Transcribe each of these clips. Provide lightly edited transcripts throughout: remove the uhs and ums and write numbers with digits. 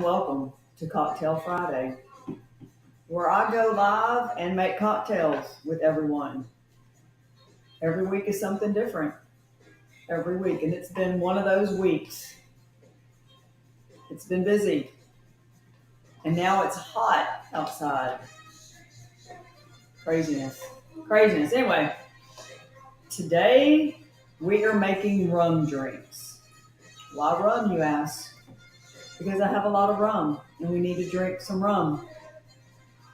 and welcome to Cocktail Friday, where I go live and make cocktails with everyone. Every week is something different. Every week, and it's been one of those weeks. It's been busy, and now it's hot outside. Craziness. Craziness. Anyway, today we are making rum drinks. Why rum, you ask? Because I have a lot of rum, and we need to drink some rum.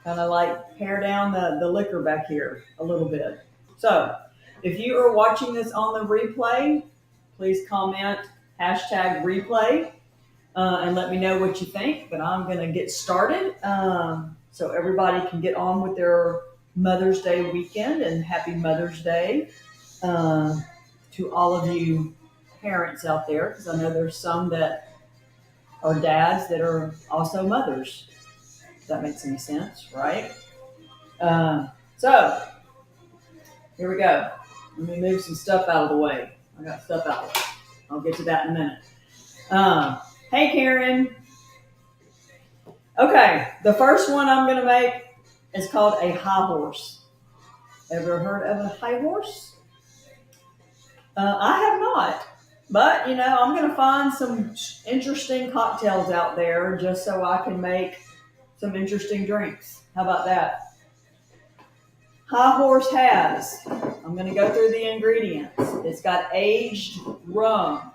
Kind of like pare down the liquor back here a little bit. So, if you are watching this on the replay, please comment #replay and let me know what you think. But I'm going to get started so everybody can get on with their Mother's Day weekend, and happy Mother's Day to all of you parents out there, because I know there's some that are dads that are also mothers. If that makes any sense, right? So, here we go. Let me move some stuff out of the way. I got stuff out of the way. I'll get to that in a minute. Hey, Karen. Okay, the first one I'm going to make is called a high horse. Ever heard of a high horse? I have not. But, I'm going to find some interesting cocktails out there just so I can make some interesting drinks. How about that? High Horse has, I'm going to go through the ingredients. It's got aged rum.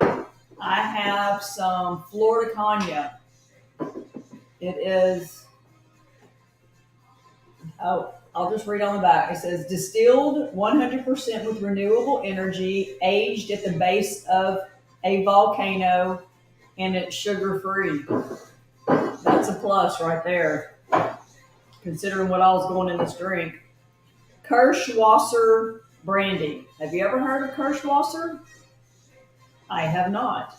I have some Flor de Caña. It is, I'll just read on the back. It says, distilled 100% with renewable energy, aged at the base of a volcano, and it's sugar-free. That's a plus right there, considering what all is going in this drink. Kirschwasser brandy. Have you ever heard of Kirschwasser? I have not.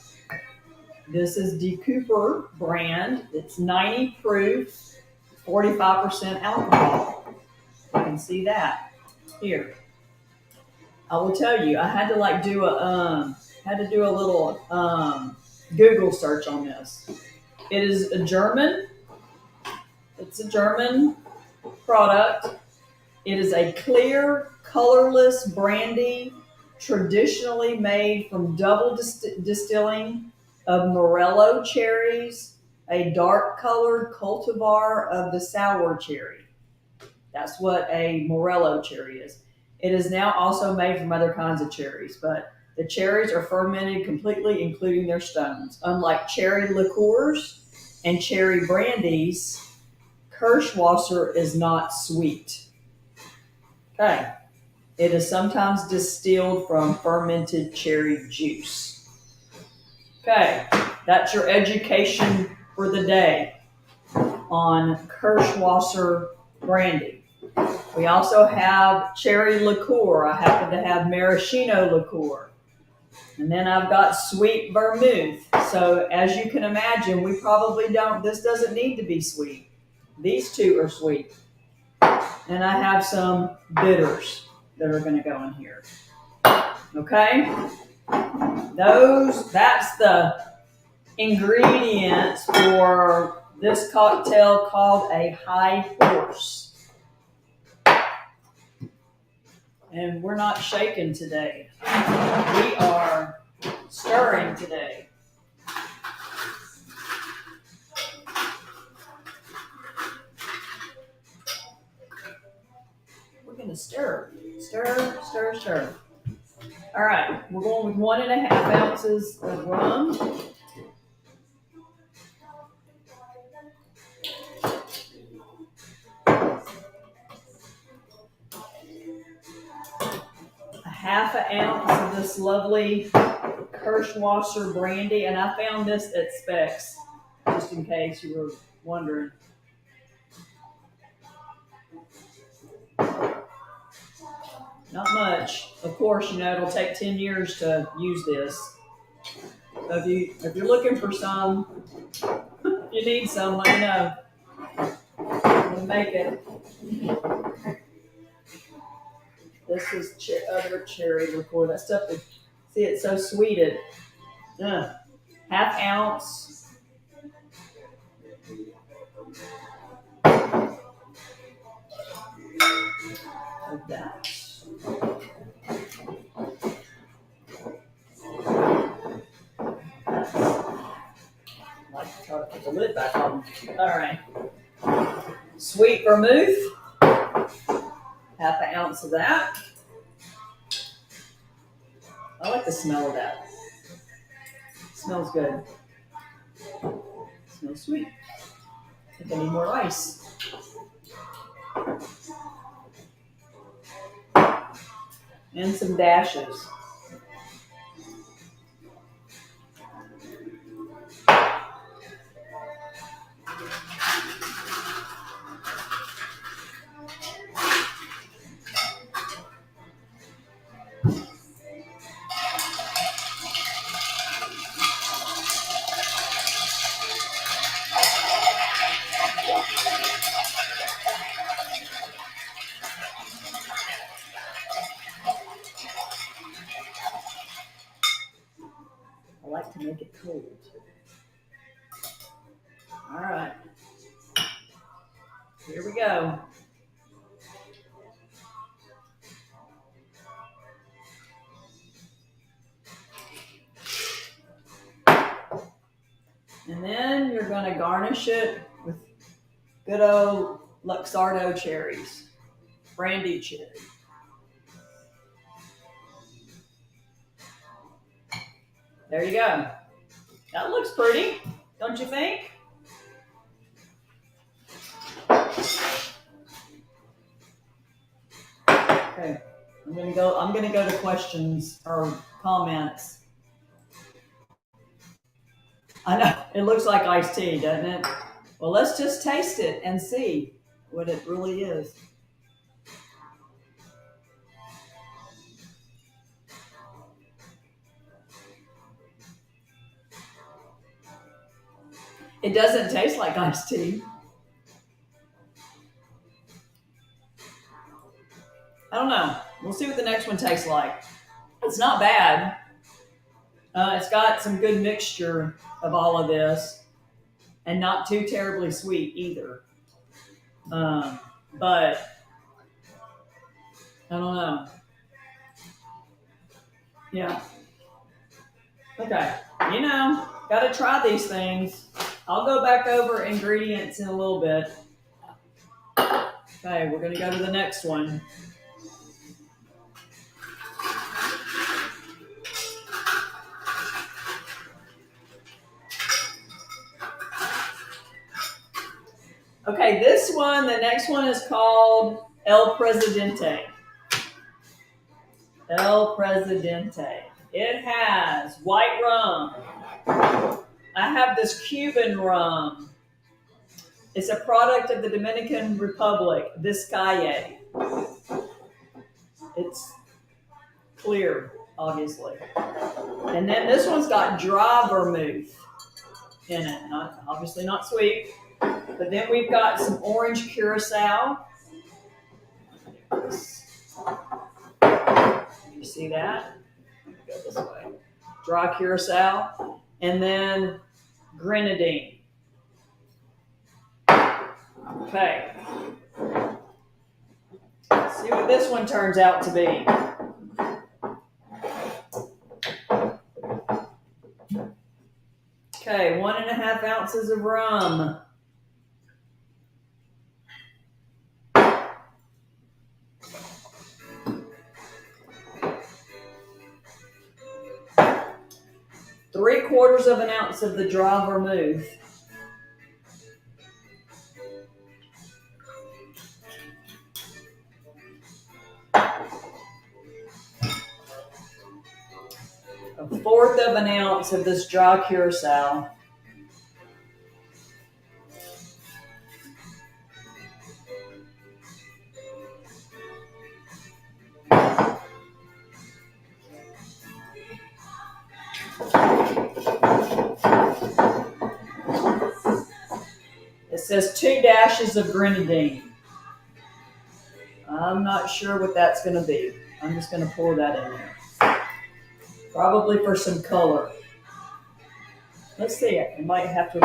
This is De Cooper brand. It's 90 proof, 45% alcohol. You can see that here. I will tell you, I had to do a little Google search on this. It is a German. It's a German product. It is a clear, colorless brandy traditionally made from double distilling of Morello cherries, a dark-colored cultivar of the sour cherry. That's what a Morello cherry is. It is now also made from other kinds of cherries, but the cherries are fermented completely, including their stones. Unlike cherry liqueurs and cherry brandies, Kirschwasser is not sweet. Okay. It is sometimes distilled from fermented cherry juice. Okay. That's your education for the day on Kirschwasser brandy. We also have cherry liqueur. I happen to have maraschino liqueur. And then I've got sweet vermouth. So as you can imagine, we probably this doesn't need to be sweet. These two are sweet. And I have some bitters that are going to go in here. Okay? That's the ingredients for this cocktail called a High Horse. And we're not shaking today. We are stirring today. We're going to stir. Stir, stir, stir. All right, we're going with 1.5 ounces of rum. A 1/2 ounce of this lovely Kirschwasser brandy, and I found this at Specs, just in case you were wondering. Not much. Of course, it'll take 10 years to use this. So if you're looking for some, if you need some, let me know. I'm gonna make it. This is other cherry liqueur. That stuff, see, it's so sweet. 1/2 ounce of that. Like to try to put the lid back on. All right. Sweet vermouth, half an ounce of that. I like the smell of that. It smells good. It smells sweet. I think I need more ice. And some dashes. I like to make it cold. All right. Here we go. And then you're going to garnish it with good old Luxardo cherries, brandy cherry. There you go. That looks pretty, don't you think? Okay, I'm gonna go to questions or comments. I know it looks like iced tea, doesn't it? Well, let's just taste it and see what it really is. It doesn't taste like iced tea. I don't know. We'll see what the next one tastes like. It's not bad. It's got some good mixture of all of this and not too terribly sweet either. But I don't know. Yeah. Okay. Got to try these things. I'll go back over ingredients in a little bit. Okay, we're going to go to the next one. Okay, the next one is called El Presidente. El Presidente. It has white rum. I have this Cuban rum. It's a product of the Dominican Republic, Vizcaya. It's clear, obviously. And then this one's got dry vermouth in it. Obviously not sweet. But then we've got some orange curacao. You see that? Go this way. Dry curacao. And then grenadine. Okay. Let's see what this one turns out to be. Okay, 1.5 ounces of rum. Three-quarters of an ounce of the dry vermouth. A fourth of an ounce of this dry curacao. It says 2 dashes of grenadine. I'm not sure what that's going to be. I'm just going to pour that in there. Probably for some color. Let's see it. We might have to.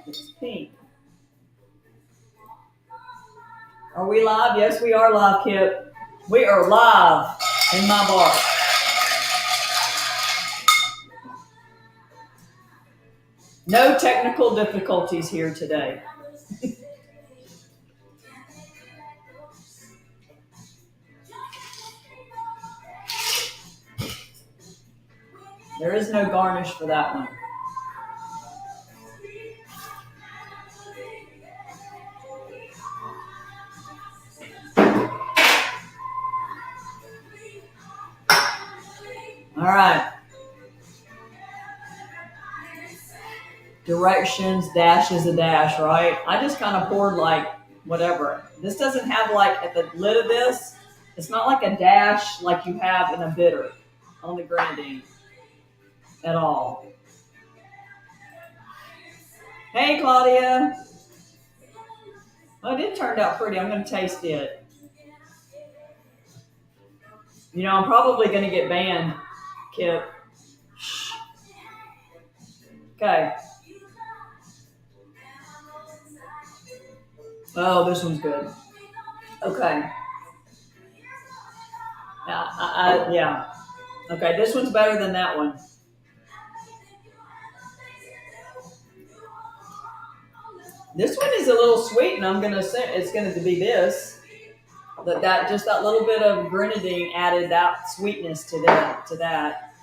It's pink. Are we live? Yes, we are live, Kip. We are live in my bar. No technical difficulties here today. There is no garnish for that one. All right. Directions, dash is a dash, right? I just kind of poured like whatever. This doesn't have like at the lid of this, it's not like a dash like you have in a bitter on the grenadine at all. Hey, Claudia. Well, it did turn out pretty. I'm going to taste it. You know, I'm probably going to get banned, Kip. Okay. Oh, this one's good. Okay. Yeah. Okay, this one's better than that one. This one is a little sweet, and I'm gonna say it's going to be this. That just that little bit of grenadine added that sweetness to that.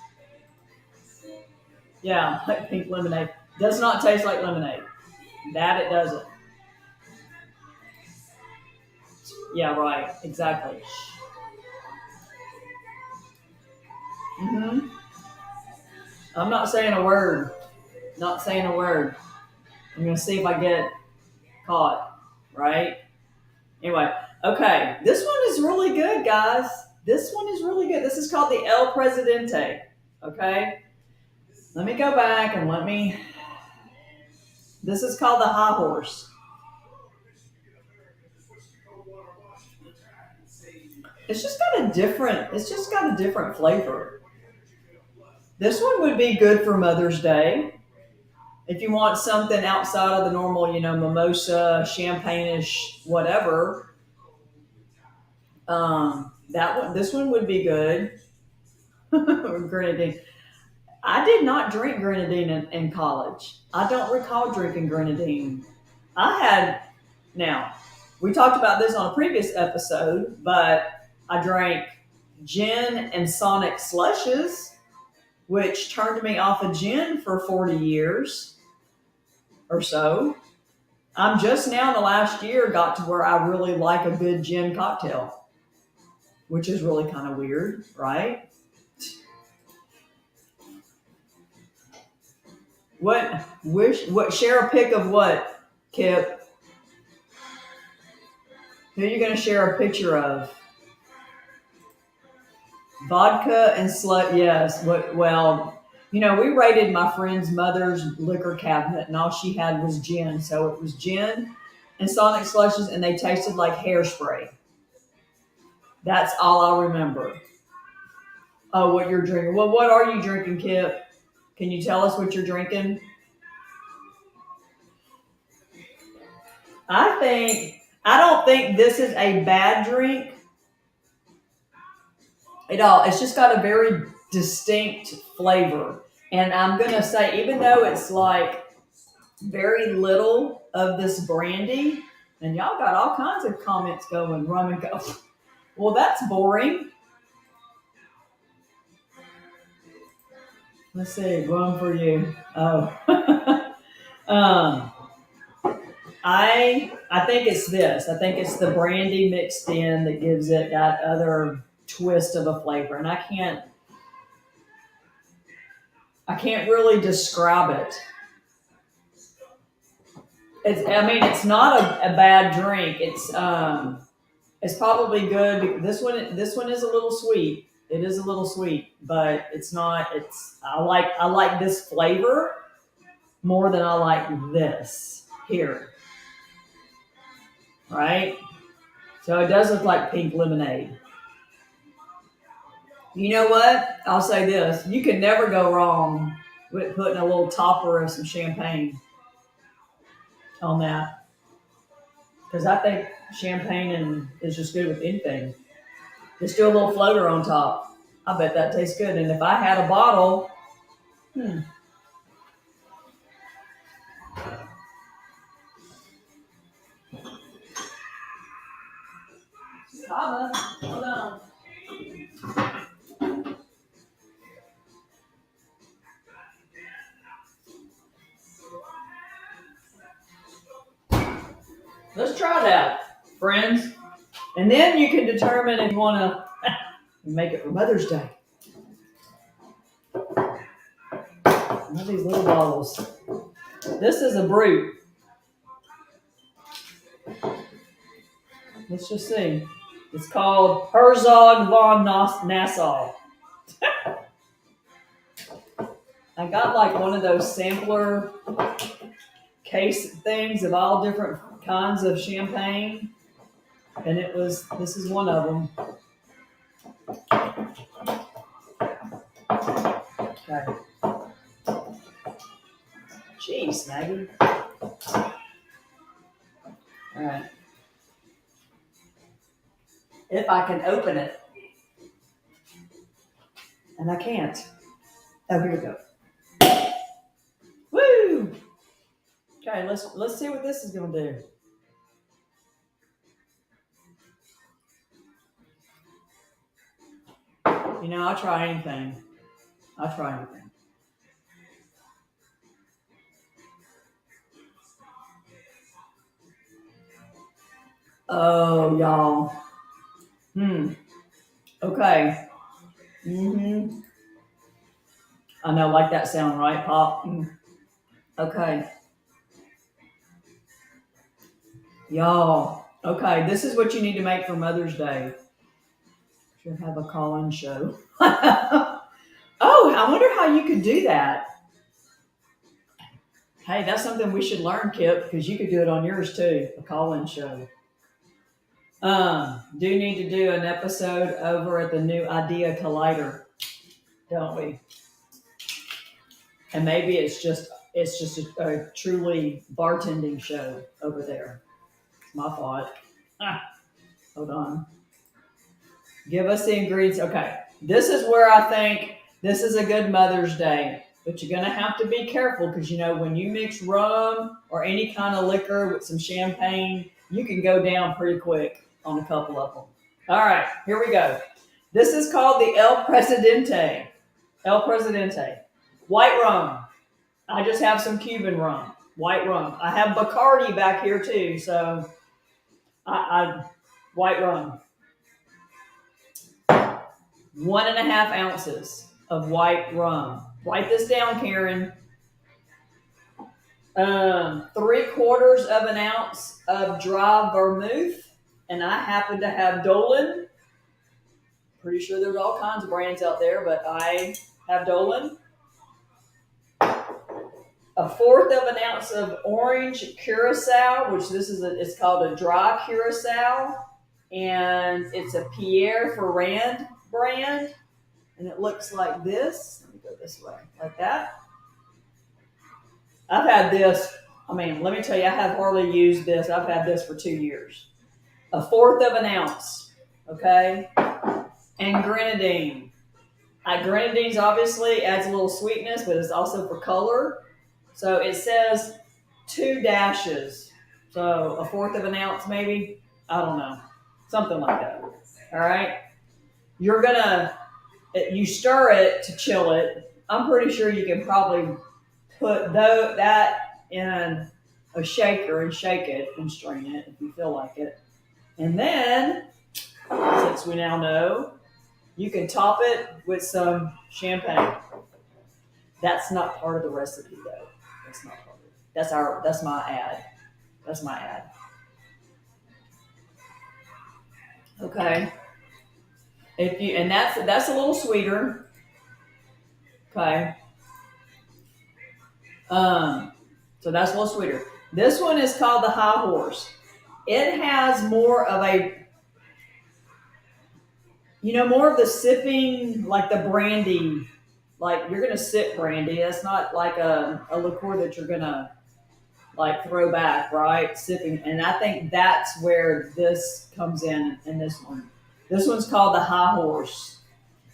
Yeah, like pink lemonade. Does not taste like lemonade. That it doesn't. Yeah, right. Exactly. Mm-hmm. I'm not saying a word. Not saying a word. I'm gonna see if I get caught. Right? Anyway, okay. This one is really good, guys. This one is really good. This is called the El Presidente. Okay? Let me go back and this is called the High Horse. It's just got a different flavor. This one would be good for Mother's Day. If you want something outside of the normal, mimosa, champagne-ish, whatever, this one would be good. Grenadine. I did not drink grenadine in college. I don't recall drinking grenadine. Now, we talked about this on a previous episode, but I drank gin and Sonic slushes, which turned me off of gin for 40 years or so. I'm just now in the last year got to where I really like a good gin cocktail, which is really kind of weird, right? Share a pic of what, Kip? Who are you going to share a picture of? Vodka and slut, yes. We raided my friend's mother's liquor cabinet, and all she had was gin. So it was gin and Sonic slushes, and they tasted like hairspray. That's all I remember. Oh, what you're drinking. Well, what are you drinking, Kip? Can you tell us what you're drinking? I don't think this is a bad drink at all. It's just got a very distinct flavor. And I'm going to say, even though it's like very little of this brandy, and y'all got all kinds of comments going, rum and go. Well, that's boring. Let's see, rum for you. Oh. I think it's this. I think it's the brandy mixed in that gives it that other twist of a flavor. And I can't really describe it. It's not a bad drink. It's probably good. This one is a little sweet. It is a little sweet, but it's not. I like this flavor more than I like this here. Right? So it does look like pink lemonade. You know what? I'll say this. You can never go wrong with putting a little topper of some champagne. on that because I think champagne is just good with anything. Just do a little floater on top. I bet that tastes good. And if I had a bottle, hmm, Kava, hold on. Let's try that, friends. And then you can determine if you want to make it for Mother's Day. One of these little bottles. This is a brute. Let's just see. It's called Herzog von Nassau. I got like one of those sampler case things of all different kinds of champagne. And this is one of them. Okay. Jeez, Maggie. All right. If I can open it. And I can't. Oh, here we go. Woo! Okay, let's see what this is gonna do. You know, I'll try anything. I'll try anything. Oh, y'all. Okay. I know, like that sound, right, Pop? Okay. Y'all. Okay, this is what you need to make for Mother's Day. Should have a call-in show. Oh, I wonder how you could do that. Hey, that's something we should learn, Kip, because you could do it on yours too, a call-in show. Do need to do an episode over at the new Idea Collider, don't we? And maybe it's just a truly bartending show over there. It's my thought. Hold on. Give us the ingredients. Okay, this is where I think this is a good Mother's Day. But you're going to have to be careful because, you know, when you mix rum or any kind of liquor with some champagne, you can go down pretty quick on a couple of them. All right, here we go. This is called the El Presidente. El Presidente. White rum. I just have some Cuban rum. White rum. I have Bacardi back here too, so I white rum. 1.5 ounces of white rum. Write this down, Karen. 3/4 of an ounce of dry vermouth, and I happen to have Dolan. Pretty sure there's all kinds of brands out there, but I have Dolan. 1/4 of an ounce of orange curacao, which it's called a dry curacao, and it's a Pierre Ferrand brand, and it looks like this. Let me go this way, like that. I've had this. I mean, let me tell you, I have hardly used this. I've had this for 2 years. 1/4 of an ounce, okay? And grenadine. Grenadine obviously adds a little sweetness, but it's also for color. So it says 2 dashes. So 1/4 of an ounce, maybe. I don't know, something like that. All right. You stir it to chill it. I'm pretty sure you can probably put that in a shaker and shake it and strain it if you feel like it. And then, since we now know, you can top it with some champagne. That's not part of the recipe, though. That's not part of it. That's my ad. That's my ad. Okay. And that's a little sweeter. Okay. So that's a little sweeter. This one is called the High Horse. It has more of more of the sipping, like the brandy. Like you're gonna sip brandy. That's not like a liqueur that you're gonna like throwback, right? Sipping. And I think that's where this comes in this one. This one's called the High Horse.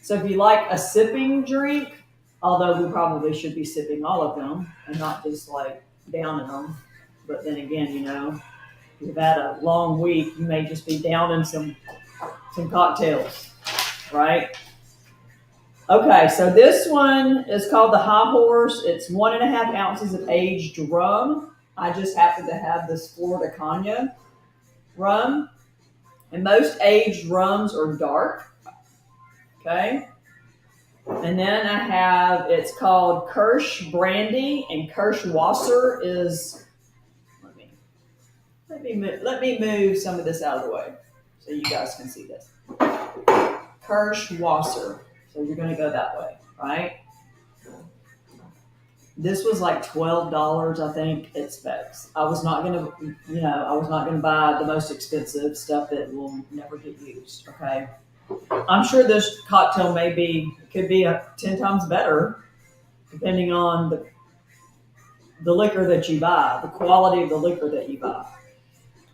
So if you like a sipping drink, although we probably should be sipping all of them and not just like downing them. But then again, if you've had a long week, you may just be downing some cocktails, right? Okay, so this one is called the High Horse. It's 1.5 ounces of aged rum. I just happen to have this Florida Cognac rum. And most aged rums are dark. Okay. And then I have, it's called Kirsch Brandy, and Kirschwasser is, let me move some of this out of the way so you guys can see this. Kirschwasser. So you're going to go that way, right? This was like $12, I think, at Specs. I was not going to buy the most expensive stuff that will never get used. Okay. I'm sure this cocktail could be 10 times better, depending on the liquor that you buy, the quality of the liquor that you buy.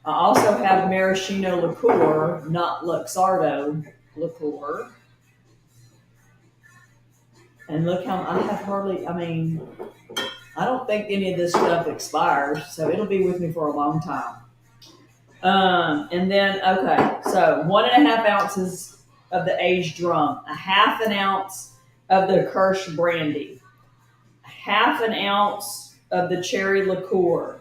I also have maraschino liqueur, not Luxardo liqueur. And look how I have I don't think any of this stuff expires, so it'll be with me for a long time. And then, okay, so 1.5 ounces of the aged rum, a half an ounce of the Kirsch brandy, half an ounce of the cherry liqueur,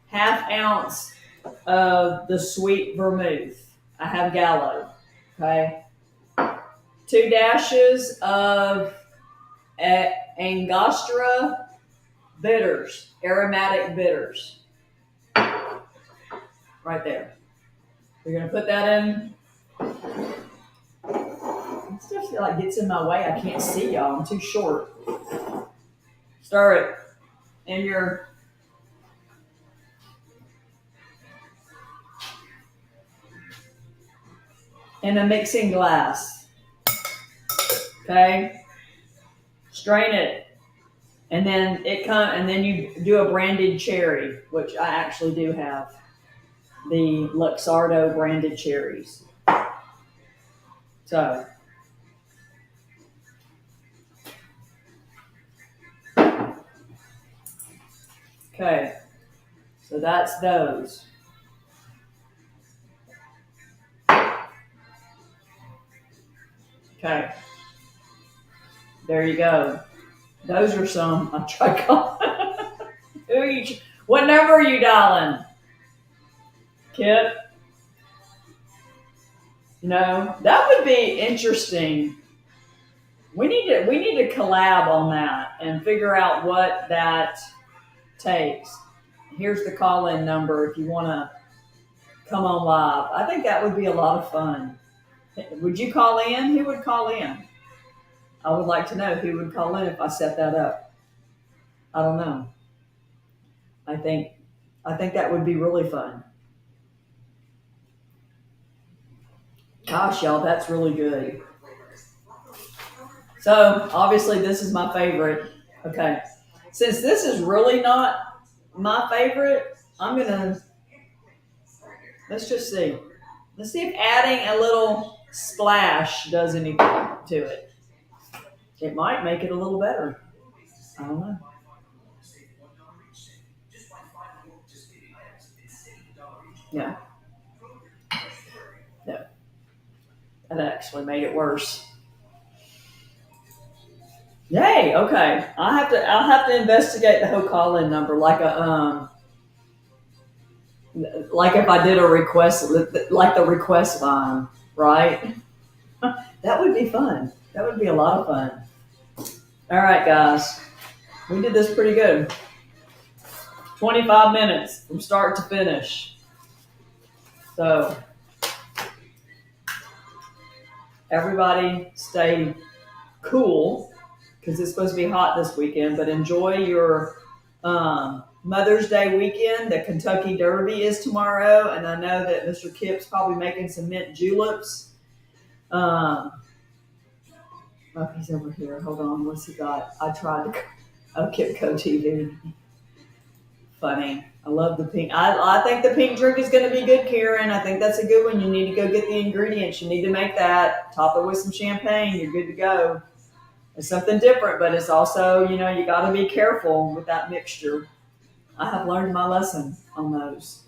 half ounce of the sweet vermouth. I have Gallo, okay? 2 dashes of Angostura bitters, aromatic bitters. Right there. You're going to put that in. Stuff like gets in my way. I can't see y'all. I'm too short. Stir it in a mixing glass. Okay? Strain it. And then you do a branded cherry, which I actually do have. The Luxardo branded cherries. So okay, so that's those. Okay, there you go. Those are some. I'll try calling. What number are you dialing? Kip? That would be interesting. We need to collab on that and figure out what that takes. Here's the call-in number if you want to come on live. I think that would be a lot of fun. Would you call in? Who would call in? I would like to know who would call in if I set that up. I don't know. I think that would be really fun. Gosh, y'all, that's really good. So obviously this is my favorite. Okay. Since this is really not my favorite, let's just see. Let's see if adding a little splash does anything to it. It might make it a little better. I don't know. Yeah. No. That actually made it worse. Yay, okay. I'll have to investigate the whole call-in number like if I did a request, like the request line, right? That would be fun. That would be a lot of fun. All right, guys. We did this pretty good. 25 minutes from start to finish. So, everybody stay cool because it's supposed to be hot this weekend, but enjoy your Mother's Day weekend. The Kentucky Derby is tomorrow, and I know that Mr. Kip's probably making some mint juleps. Oh, he's over here. Hold on. What's he got? I tried to. Oh, Kipco TV. Funny. I love the pink. I think the pink drink is going to be good, Karen. I think that's a good one. You need to go get the ingredients. You need to make that. Top it with some champagne. You're good to go. It's something different, but it's also, you got to be careful with that mixture. I have learned my lesson on those.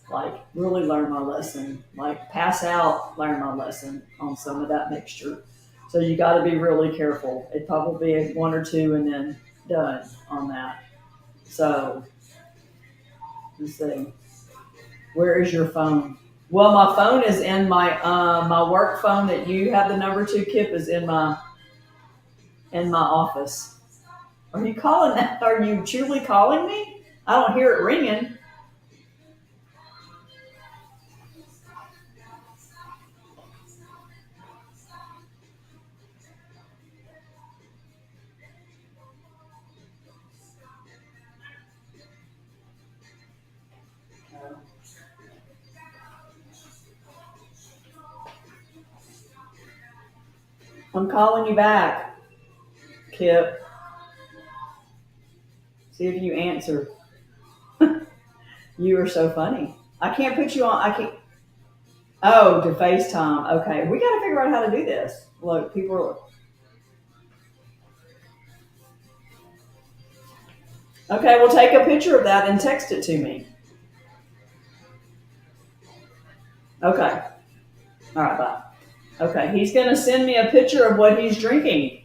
Like, really learn my lesson. Like, pass out, learn my lesson on some of that mixture. So you got to be really careful. It probably be one or two and then done on that. So let's see. Where is your phone? Well, my phone is in my work phone that you have the number to, Kip, is in my office. Are you calling that? Are you truly calling me? I don't hear it ringing. I'm calling you back, Kip. See if you answer. You are so funny. I can't put you on. I can't. Oh, to FaceTime. Okay, we got to figure out how to do this. Look, people are. Okay, well, take a picture of that and text it to me. Okay. All right, bye. Okay, he's going to send me a picture of what he's drinking.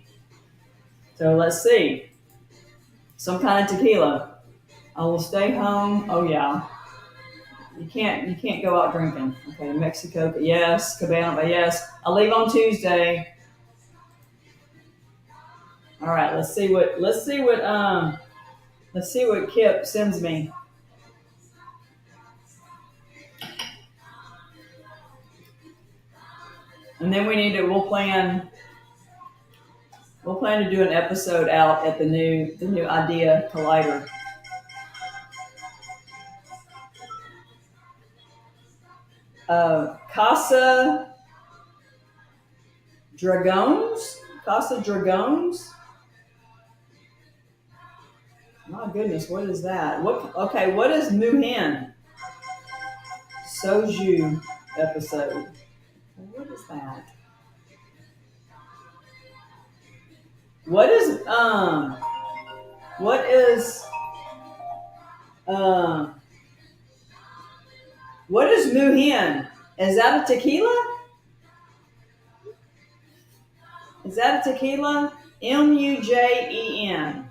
So let's see. Some kind of tequila. I will stay home. Oh yeah. You can't go out drinking. Okay, Mexico. Yes, Cabana. Yes. I'll leave on Tuesday. All right, let's see what Kip sends me. And then we'll plan to do an episode out at the new Idea Collider. Casa Dragones? Casa Dragones? My goodness, what is that? What is Muhin? Soju episode. What is that? What is what is um what is Muhin? Is that a tequila? Is that a tequila? Mujen.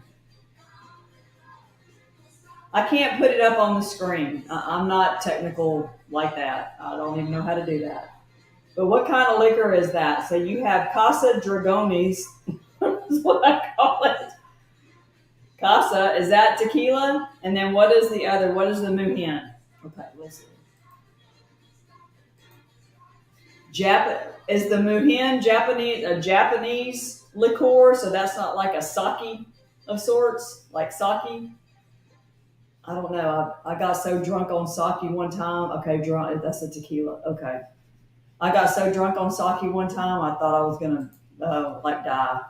I can't put it up on the screen. I'm not technical like that. I don't even know how to do that. But what kind of liquor is that? So you have Casa Dragones, is what I call it. Casa, is that tequila? And then what is the other? What is the Muhin? Okay, let's see. Is the Muhin Japanese liqueur? So that's not like a sake of sorts, like sake. I don't know. I got so drunk on sake one time. Okay, drunk. That's a tequila. Okay. I got so drunk on sake one time, I thought I was gonna like die.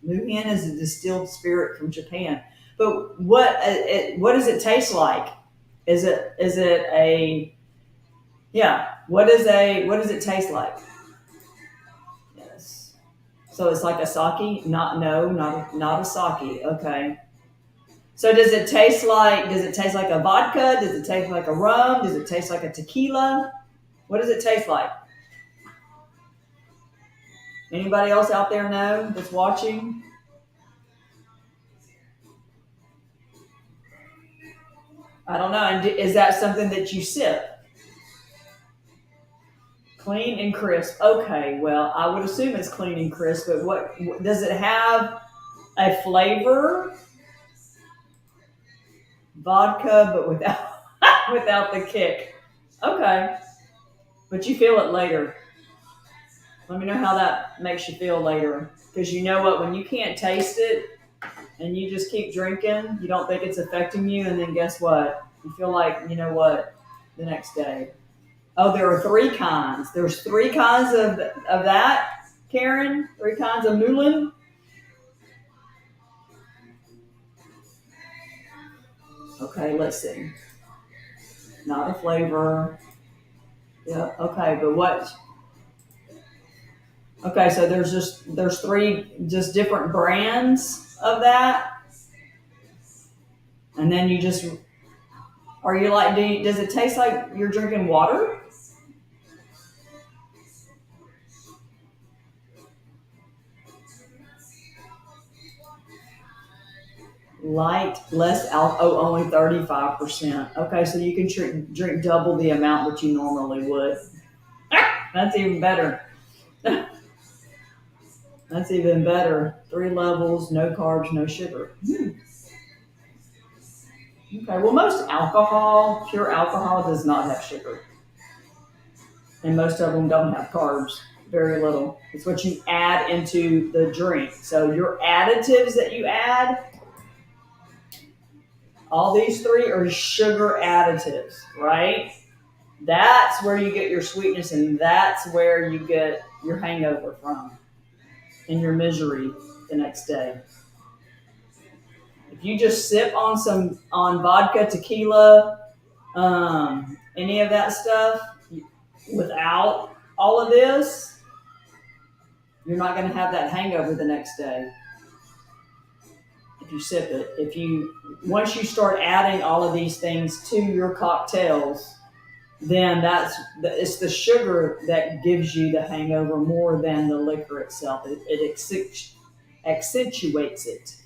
Muhin is a distilled spirit from Japan. But what does it taste like? Is it a yeah? What does it taste like? Yes. So it's like a sake? Not a sake. Okay. So does it taste like a vodka? Does it taste like a rum? Does it taste like a tequila? What does it taste like? Anybody else out there know that's watching? I don't know. And is that something that you sip? Clean and crisp. Okay, well, I would assume it's clean and crisp, but what does it have a flavor? Vodka, but without without the kick. Okay, but you feel it later. Let me know how that makes you feel later. Because you know what, when you can't taste it and you just keep drinking, you don't think it's affecting you, and then guess what? You feel like, you know what, the next day. Oh, there are three kinds. There's three kinds of that, Karen? Three kinds of Moulin? Okay, let's see. Not a flavor. Yeah, okay, but what? Okay, so there's three just different brands of that, and then you just are you like does it taste like you're drinking water? Light, less alcohol, oh, only 35%. Okay, so you can drink double the amount that you normally would. That's even better. That's even better. 3 levels, no carbs, no sugar. Okay, well, most alcohol, pure alcohol, does not have sugar. And most of them don't have carbs, very little. It's what you add into the drink. So your additives that you add, all these three are sugar additives, right? That's where you get your sweetness, and that's where you get your hangover from and your misery the next day. If you just sip on vodka, tequila, any of that stuff without all of this, you're not going to have that hangover the next day. If you sip it, once you start adding all of these things to your cocktails, then it's the sugar that gives you the hangover more than the liquor itself. It accentuates it.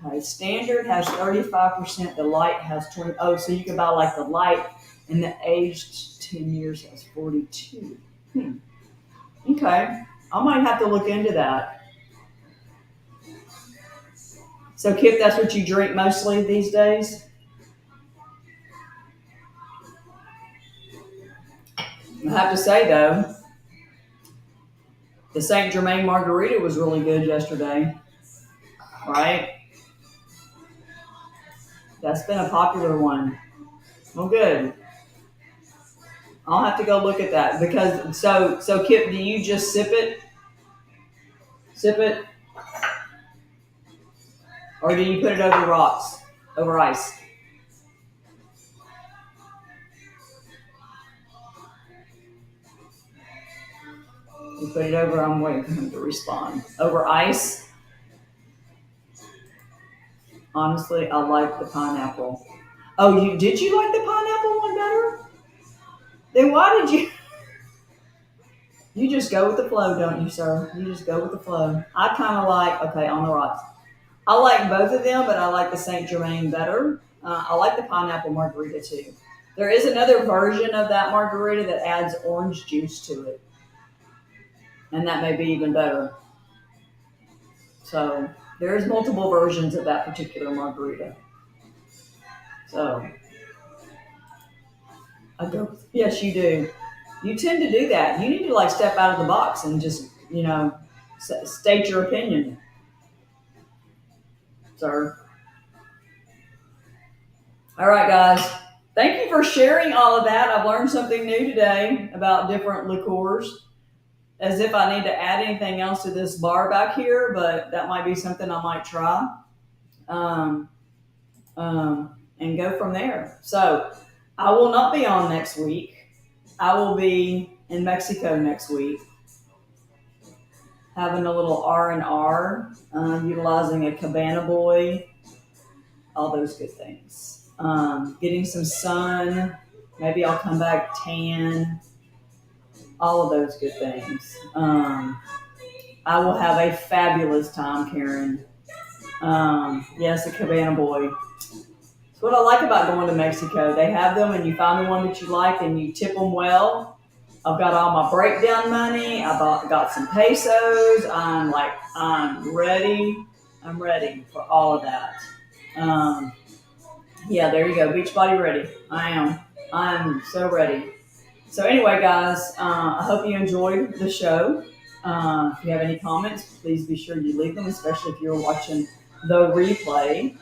Okay, standard has 35%. The light has 20. Oh, so you can buy like the light, and the aged 10 years has 42. Okay, I might have to look into that. So, Kip, that's what you drink mostly these days? I have to say, though, the St. Germain margarita was really good yesterday, right? That's been a popular one. Well, good. I'll have to go look at that because so Kip, do you just sip it, or do you put it over rocks, over ice? You put it over. I'm waiting for him to respond. Over ice. Honestly, I like the pineapple. Oh, you like the pineapple one better? Then why did you? You just go with the flow, don't you, sir? You just go with the flow. I kind of like okay on the rocks. I like both of them, but I like the Saint Germain better. I like the pineapple margarita too. There is another version of that margarita that adds orange juice to it, and that may be even better. So there's multiple versions of that particular margarita. So I go, yes, you do. You tend to do that. You need to like step out of the box and just state your opinion, sir. All right, guys. Thank you for sharing all of that. I've learned something new today about different liqueurs. As if I need to add anything else to this bar back here, but that might be something I might try. Um, and go from there. So I will not be on next week. I will be in Mexico next week, having a little R&R, utilizing a Cabana Boy, all those good things. Getting some sun. Maybe I'll come back tan. All of those good things. I will have a fabulous time, Karen. Yes, a Cabana Boy. It's what I like about going to Mexico. They have them, and you find the one that you like, and you tip them well. I've got all my breakdown money. Got some pesos. I'm ready. I'm ready for all of that. Yeah, there you go. Beachbody ready. I am. I'm so ready. So anyway, guys, I hope you enjoyed the show. If you have any comments, please be sure you leave them, especially if you're watching the replay.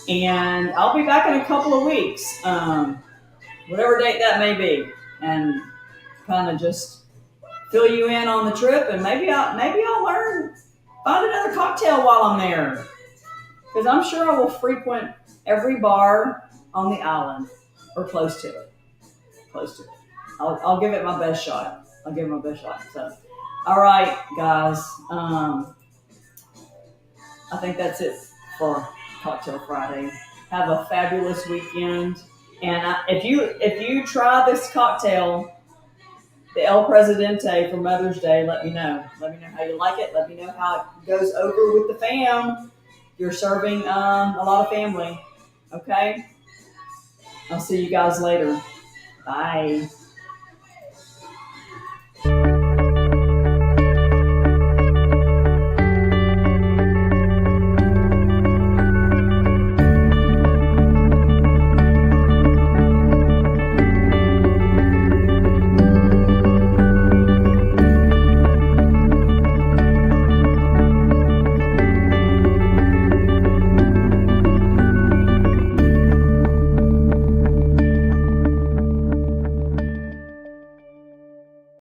And I'll be back in a couple of weeks, whatever date that may be, and kind of just fill you in on the trip. And maybe I'll learn, find another cocktail while I'm there. because I'm sure I will frequent every bar on the island or close to it. Close to it. I'll give it my best shot. I'll give it my best shot. So, all right, guys. I think that's it for Cocktail Friday. Have a fabulous weekend. And if you try this cocktail, the El Presidente for Mother's Day, let me know. Let me know how you like it. Let me know how it goes over with the fam. You're serving a lot of family. Okay? I'll see you guys later. Bye.